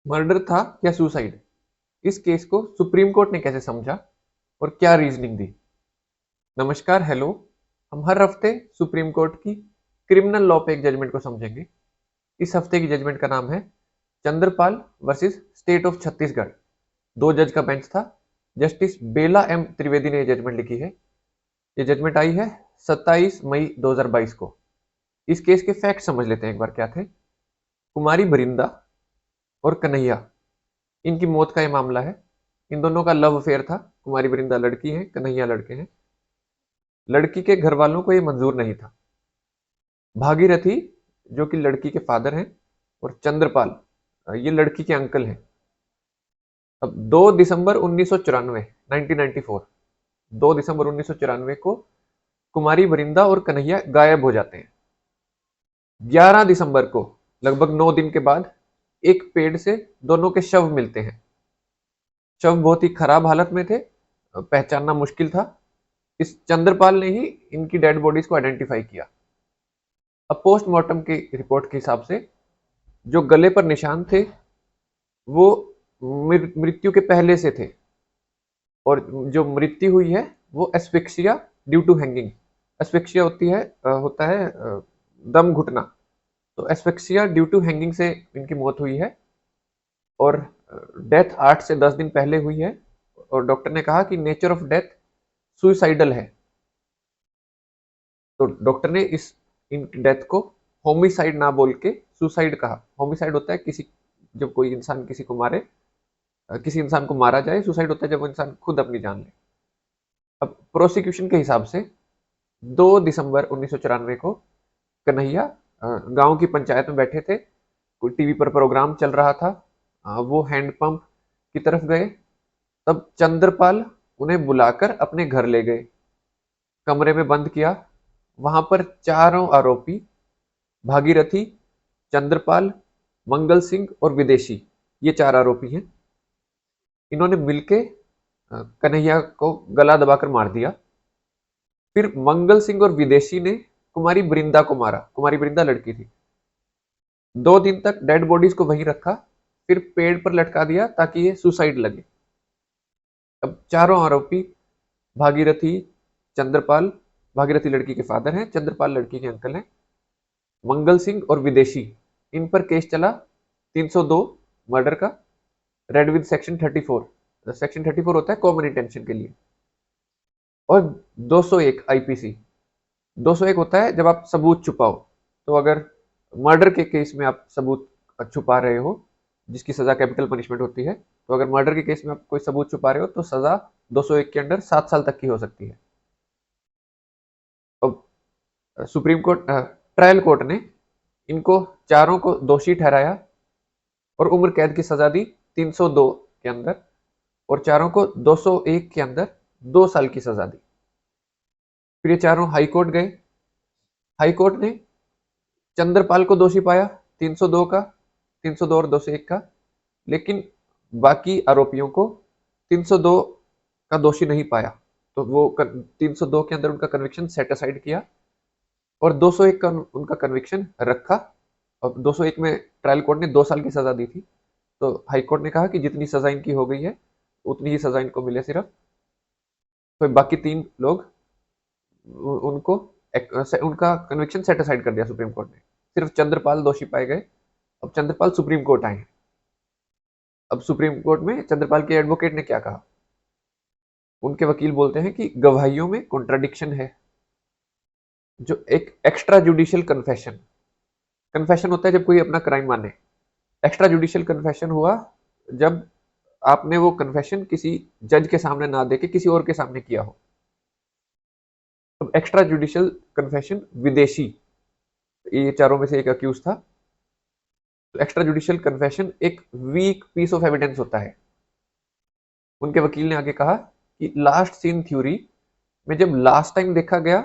Murder था या suicide? इस केस को सुप्रीम कोर्ट ने कैसे समझा और क्या रीजनिंग दी? नमस्कार, हेलो। हम हर हफ्ते सुप्रीम कोर्ट की क्रिमिनल लॉ पे एक जजमेंट को समझेंगे। इस हफ्ते की जजमेंट का नाम है Chandrapal versus State of Chhattisgarh. 2 जज का बेंच था। जस्टिस बेला एम त्रिवेदी ने ये जजमेंट लिखी है। ये जजमेंट आई है 27 मई 2022 को। इस केस के फैक्ट समझ लेते हैं एक बार क्या थे। कुमारी बरिंदा और कन्हैया, इनकी मौत का ये मामला है। इन दोनों का लव अफेयर था। कुमारी बरिंदा लड़की है, कन्हैया लड़के हैं। लड़की के घर वालों को ये मंजूर नहीं था। भागीरथी, जो कि लड़की के फादर हैं, और चंद्रपाल, ये लड़की के अंकल हैं। अब 2 दिसंबर 1994, 1994, 2 दिसंबर 1994 को कुमारी बरिंदा और कन्हैया गायब हो जाते हैं। 11 दिसंबर को, लगभग 9 दिन के बाद, एक पेड़ से दोनों के शव मिलते हैं। शव बहुत ही खराब हालत में थे, पहचानना मुश्किल था। इस चंद्रपाल ने ही इनकी डेड बॉडीज को आइडेंटिफाई किया। अब पोस्टमार्टम की रिपोर्ट के हिसाब से जो गले पर निशान थे वो मृत्यु के पहले से थे, और जो मृत्यु हुई है वो asphyxia due to hanging. Asphyxia होता है दम घुटना। तो एस्फिक्सिया ड्यू टू हैंगिंग से इनकी मौत हुई है, और डेथ 8 से 10 दिन पहले हुई है। और डॉक्टर ने कहा कि नेचर ऑफ डेथ सुइसाइडल है। तो डॉक्टर ने इस इन डेथ को होमिसाइड ना बोल के सुसाइड कहा। होमिसाइड होता है किसी, जब कोई इंसान किसी को मारे, किसी इंसान को मारा जाए। सुसाइड होता है जब वो इंसान खुद अपनी जान ले। अब प्रोसिक्यूशन के हिसाब से 2 दिसंबर 1994 को कन्हैया गांव की पंचायत में बैठे थे। कोई टीवी पर प्रोग्राम चल रहा था। वो हैंडपंप की तरफ गए। तब चंद्रपाल उन्हें बुलाकर अपने घर ले गए, कमरे में बंद किया। वहां पर चारों आरोपी, भागीरथी, चंद्रपाल, मंगल सिंह और विदेशी, ये 4 आरोपी हैं। इन्होंने मिलके कन्हैया को गला दबाकर मार दिया। फिर मंगल सिंह और विदेशी ने कुमारी बरिंदा को मारा। कुमारी बरिंदा लड़की थी। 2 दिन तक डेड बॉडीज को वहीं रखा, फिर पेड़ पर लटका दिया ताकि ये सुसाइड लगे। अब चारों आरोपी, भागीरथी, चंद्रपाल, भागीरथी लड़की के फादर हैं, चंद्रपाल लड़की के अंकल हैं, मंगल सिंह और विदेशी, इन पर केस चला 302 मर्डर का, रेड विद सेक्शन 34। सेक्शन 34 होता है कॉमन इंटेंशन के लिए। और 201 आईपीसी। 201 होता है जब आप सबूत छुपाओ। तो अगर मर्डर के केस में आप सबूत छुपा रहे हो, जिसकी सजा कैपिटल पनिशमेंट होती है, तो अगर मर्डर के केस में आप कोई सबूत छुपा रहे हो तो सजा 201 के अंडर 7 साल तक की हो सकती है। अब सुप्रीम कोर्ट, ट्रायल कोर्ट ने इनको चारों को दोषी ठहराया और उम्र कैद की सजा दी 302 के अंदर, और चारों को 201 के अंदर 2 साल की सजा दी। फिर ये चारों हाई कोर्ट गए। हाई कोर्ट ने चंद्रपाल को दोषी पाया 302 का, 302 और 201 का, लेकिन बाकी आरोपियों को 302 का दोषी नहीं पाया। तो वो 302 के अंदर उनका कन्विक्शन सेट असाइड किया और 201 का उनका कन्विक्शन रखा। और 201 में ट्रायल कोर्ट ने 2 साल की सजा दी थी। तो हाई कोर्ट ने कहा कि जितनी सजा इनकी हो गई है उतनी ही सजा इनको मिले सिर्फ। तो बाकी 3 लोग, उनको उनका कन्विक्शन सेट असाइड कर दिया सुप्रीम कोर्ट ने। सिर्फ चंद्रपाल दोषी पाए गए। अब चंद्रपाल सुप्रीम कोर्ट आए। अब सुप्रीम कोर्ट में चंद्रपाल के एडवोकेट ने क्या कहा? उनके वकील बोलते हैं कि गवाहियों में कॉन्ट्राडिक्शन है। जो एक एक्स्ट्रा जुडिशियल कन्फेशन, कन्फेशन होता है जब कोई अपना क्राइम माने। एक्स्ट्रा जुडिशियल कन्फेशन हुआ जब आपने वो कन्फेशन किसी जज के सामने ना देके किसी और के सामने किया हो। अब एक्स्ट्रा जुडिशियल कन्फेशन विदेशी, ये चारों में से एक अक्यूज था। तो एक्स्ट्रा जुडिशियल कन्फेशन एक वीक पीस ऑफ एविडेंस होता है। उनके वकील ने आगे कहा कि लास्ट सीन थ्योरी में जब लास्ट टाइम देखा गया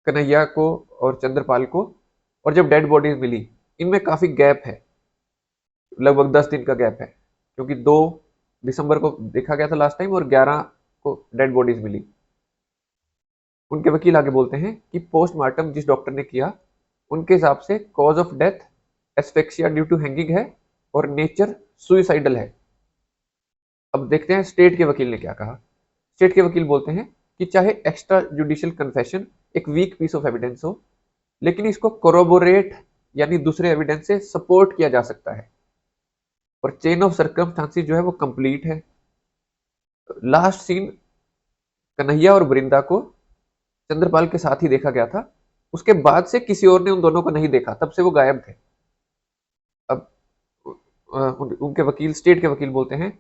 कन्हैया को और चंद्रपाल को, और जब डेड बॉडीज मिली, इनमें काफी गैप है। लगभग 10 दिन का गैप है, क्योंकि 2 दिसंबर को देखा गया था लास्ट टाइम और 11 को डेड बॉडीज मिली। उनके वकील आगे बोलते हैं कि पोस्टमार्टम जिस डॉक्टर ने किया, उनके हिसाब से cause of death asphyxia due to hanging है, और नेचर सुइसाइडल है। अब देखते हैं स्टेट के वकील ने क्या कहा। स्टेट के वकील बोलते हैं कि चाहे एक्स्ट्रा जुडिशियल कन्फेशन एक वीक पीस ऑफ एविडेंस हो, लेकिन इसको कोरोबोरेट यानी दूसरे एविडेंस से सपोर्ट किया जा सकता है और चेन ऑफ सर्कमस्टांसेस जो है वो कंप्लीट है। लास्ट सीन कन्हैया और वृंदा को चंद्रपाल के साथ ही देखा गया था, उसके बाद से किसी और ने उन दोनों को नहीं देखा, तब से वो गायब थे। अब उनके वकील, स्टेट के वकील बोलते हैं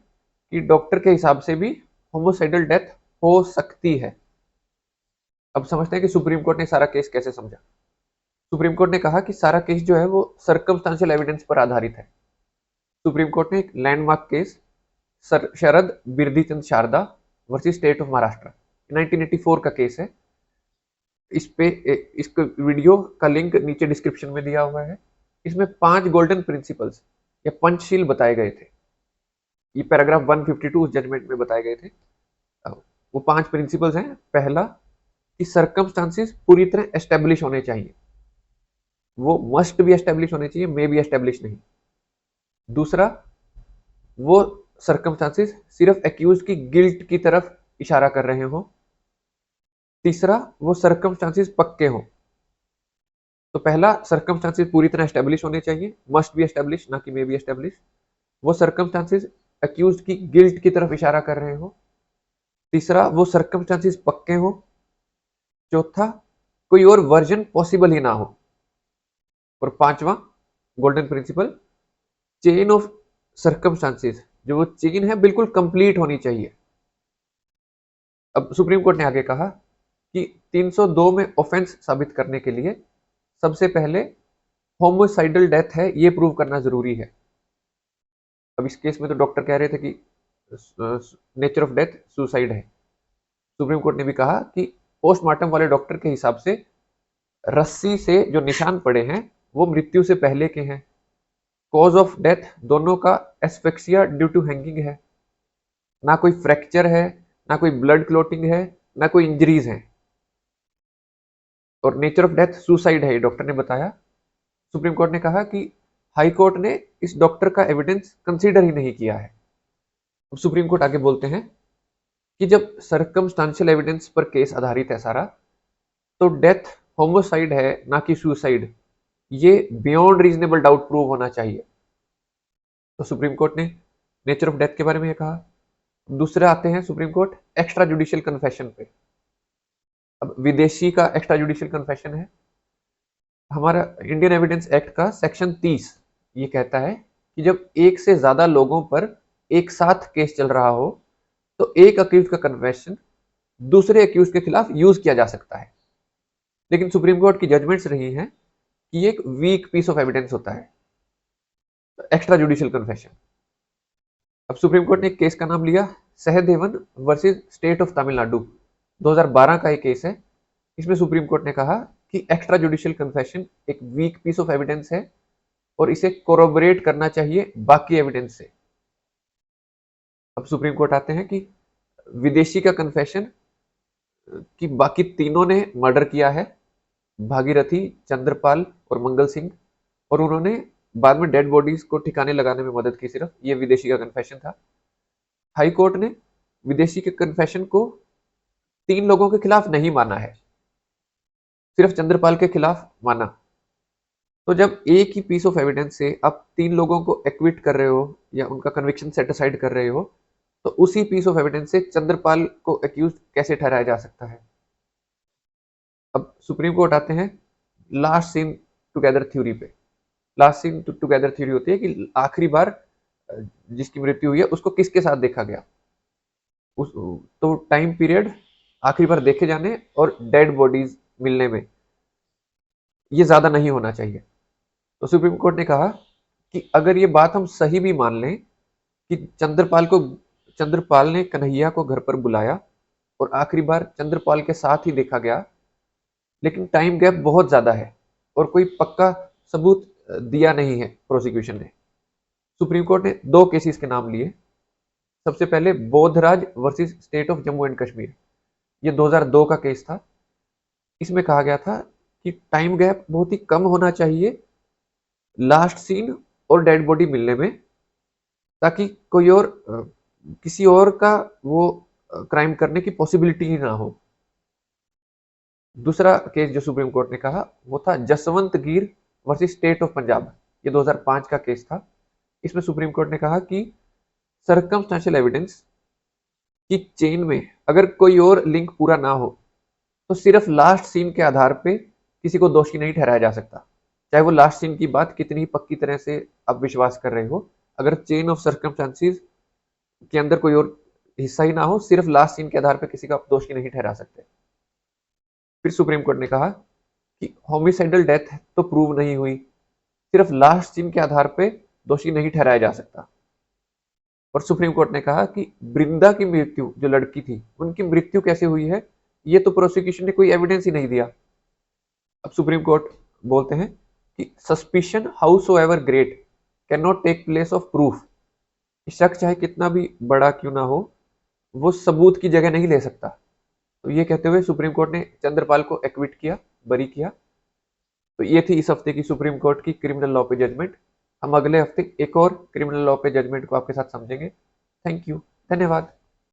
कि डॉक्टर के हिसाब से भी होमोसाइडल डेथ हो सकती है। अब समझते हैं कि सुप्रीम कोर्ट ने सारा केस कैसे समझा। सुप्रीम कोर्ट ने कहा कि सारा केस जो है वो सर्कमस्टांशियल एविडेंस पर आधारित है। सुप्रीम कोर्ट ने एक landmark case Sharad Birdichand Sarda versus State of Maharashtra 1984 का केस है। इसको वीडियो का लिंक नीचे डिस्क्रिप्शन में दिया हुआ है। इसमें 5 गोल्डन प्रिंसिपल्स या पंचशील बताए गए थे। ये पैराग्राफ 152 जजमेंट में बताए गए थे। वो 5 प्रिंसिपल्स हैं। पहला कि सर्कमस्टांसेस पूरी तरह एस्टेब्लिश होने चाहिए, वो मस्ट भी एस्टेब्लिश होने चाहिए, मे भी एस्टेब्लिश नहीं। दूसरा, वो सर्कमस्टांसेस सिर्फ एक्यूज की गिल्ट की तरफ इशारा कर रहे हो। तीसरा, वो सर्कमस्टांसेस पक्के हो। तो पहला, सर्कमस्टांसेस पूरी तरह एस्टेब्लिश होने चाहिए, मस्ट बी एस्टेब्लिश, ना कि मे बी एस्टेब्लिश। वो सर्कमस्टांसेस एक्यूज की गिल्ट की तरफ इशारा कर रहे हो। तीसरा, वो सर्कमस्टांसेस पक्के हो। चौथा, कोई और वर्जन पॉसिबल ही ना हो। और पांचवा golden principle, chain of circumstances, जो वो चेन है बिल्कुल कंप्लीट होनी चाहिए। अब सुप्रीम कोर्ट ने आगे कहा कि 302 में ऑफेंस साबित करने के लिए सबसे पहले होमोसाइडल डेथ है ये प्रूव करना जरूरी है। अब इस केस में तो डॉक्टर कह रहे थे कि नेचर ऑफ डेथ सुसाइड है। सुप्रीम कोर्ट ने भी कहा कि पोस्टमार्टम वाले डॉक्टर के हिसाब से रस्सी से जो निशान पड़े हैं वो मृत्यु से पहले के हैं। कॉज ऑफ डेथ दोनों का एस्फेक्सिया ड्यू टू हैंगिंग है, ना कोई फ्रैक्चर है, ना कोई ब्लड क्लोटिंग है, ना कोई इंजरीज है। और नेचर ऑफ डेथ सुसाइड है, ये डॉक्टर ने बताया। सुप्रीम कोर्ट ने कहा कि हाई कोर्ट ने इस डॉक्टर का एविडेंस कंसीडर ही नहीं किया है। अब सुप्रीम कोर्ट आगे बोलते हैं कि जब सर्कमस्टांशियल एविडेंस पर केस आधारित है सारा, तो डेथ होमोसाइड है ना कि सुसाइड, ये बियॉन्ड रीजनेबल डाउट प्रूव होना चाहिए। तो सुप्रीम कोर्ट ने नेचर ऑफ डेथ के बारे में ये कहा। दूसरे आते हैं supreme court extra judicial confession पे। अब विदेशी का एक्स्ट्रा जुडिशियल कन्फेशन है। हमारा इंडियन एविडेंस एक्ट का सेक्शन 30 ये कहता है कि जब एक से ज्यादा लोगों पर एक साथ केस चल रहा हो तो एक अक्यूज का कन्फेशन दूसरे अक्यूज के खिलाफ यूज किया जा सकता है। लेकिन सुप्रीम कोर्ट की जजमेंट्स रही हैं कि ये एक वीक पीस ऑफ एविडेंस होता है, एक्स्ट्रा जुडिशियल कन्फेशन। अब सुप्रीम कोर्ट ने एक केस का नाम लिया Sahadevan versus State of Tamil Nadu, 2012 का एक केस है। इसमें सुप्रीम कोर्ट ने कहा कि एक्स्ट्रा जुडिशियल कन्फेशन एक वीक पीस ऑफ एविडेंस है और इसे कोरोबोरेट करना चाहिए बाकी एविडेंस से। अब सुप्रीम कोर्ट आते हैं कि विदेशी का कन्फेशन कि बाकी तीनों ने मर्डर किया है, भागीरथी, चंद्रपाल और मंगल सिंह, और उन्होंने बाद में डेड बॉडीज को ठिकाने लगाने में मदद की। सिर्फ ये विदेशी का कन्फेशन था। हाई कोर्ट ने विदेशी के कन्फेशन को 3 लोगों के खिलाफ नहीं माना है, सिर्फ चंद्रपाल के खिलाफ माना। तो जब एक ही पीस ऑफ एविडेंस से आप 3 लोगों को एक्विट कर रहे हो या उनका कन्विक्शन सेट असाइड कर रहे हो, तो उसी पीस ऑफ एविडेंस से चंद्रपाल को एक्यूज कैसे ठहराया जा सकता है। अब सुप्रीम कोर्ट आते हैं लास्ट सीन टुगेदर थ्योरी पे। लास्ट सीन टुगेदर थ्योरी होती है कि आखिरी बार जिसकी मृत्यु हुई है उसको किसके साथ देखा गया। तो टाइम पीरियड आखिरी बार देखे जाने और डेड बॉडीज मिलने में ये ज्यादा नहीं होना चाहिए। तो सुप्रीम कोर्ट ने कहा कि अगर ये बात हम सही भी मान लें कि चंद्रपाल ने कन्हैया को घर पर बुलाया और आखिरी बार चंद्रपाल के साथ ही देखा गया, लेकिन टाइम गैप बहुत ज्यादा है और कोई पक्का सबूत दिया नहीं है प्रोसिक्यूशन ने। सुप्रीम कोर्ट ने 2 केसेस के नाम लिए। सबसे पहले Bodhraj versus State of Jammu and Kashmir, ये 2002 का केस था। इसमें कहा गया था कि टाइम गैप बहुत ही कम होना चाहिए लास्ट सीन और डेड बॉडी मिलने में, ताकि कोई और किसी और का वो क्राइम करने की पॉसिबिलिटी ही ना हो। दूसरा केस जो सुप्रीम कोर्ट ने कहा वो था जसवंत गिर वर्सेस स्टेट ऑफ पंजाब। ये 2005 का केस था। इसमें सुप्रीम कोर्ट ने कहा कि सर्कमस्टेंशियल एविडेंस की चेन में अगर कोई और लिंक पूरा ना हो तो सिर्फ लास्ट सीन के आधार पे किसी को दोषी नहीं ठहराया जा सकता, चाहे वो लास्ट सीन की बात कितनी पक्की तरह से आप विश्वास कर रहे हो। अगर चेन ऑफ सर्कमस्टेंसेस के अंदर कोई और हिस्सा ही ना हो, सिर्फ लास्ट सीन के आधार पर किसी का आप दोषी नहीं ठहरा सकते। फिर सुप्रीम कोर्ट ने कहा कि होमिसाइडल डेथ तो प्रूव नहीं हुई, सिर्फ लास्ट सीन के आधार पे दोषी नहीं ठहराया जा सकता। और सुप्रीम कोर्ट ने कहा कि बृंदा की मृत्यु, जो लड़की थी, उनकी मृत्यु कैसे हुई है, ये तो प्रोसिक्यूशन ने कोई एविडेंस ही नहीं दिया। अब सुप्रीम कोर्ट बोलते हैं कि suspicion howsoever great can not take place of proof. शक चाहे कितना भी बड़ा क्यों ना हो, वो सबूत की जगह नहीं ले सकता। तो ये कहते हुए सुप्रीम कोर्ट ने चंद्रपाल को एक्विट किया, बरी किया। तो ये थी इस हफ्ते की सुप्रीम कोर्ट की क्रिमिनल लॉ पे जजमेंट। हम अगले हफ्ते एक और क्रिमिनल लॉ पे जजमेंट को आपके साथ समझेंगे। थैंक यू, धन्यवाद।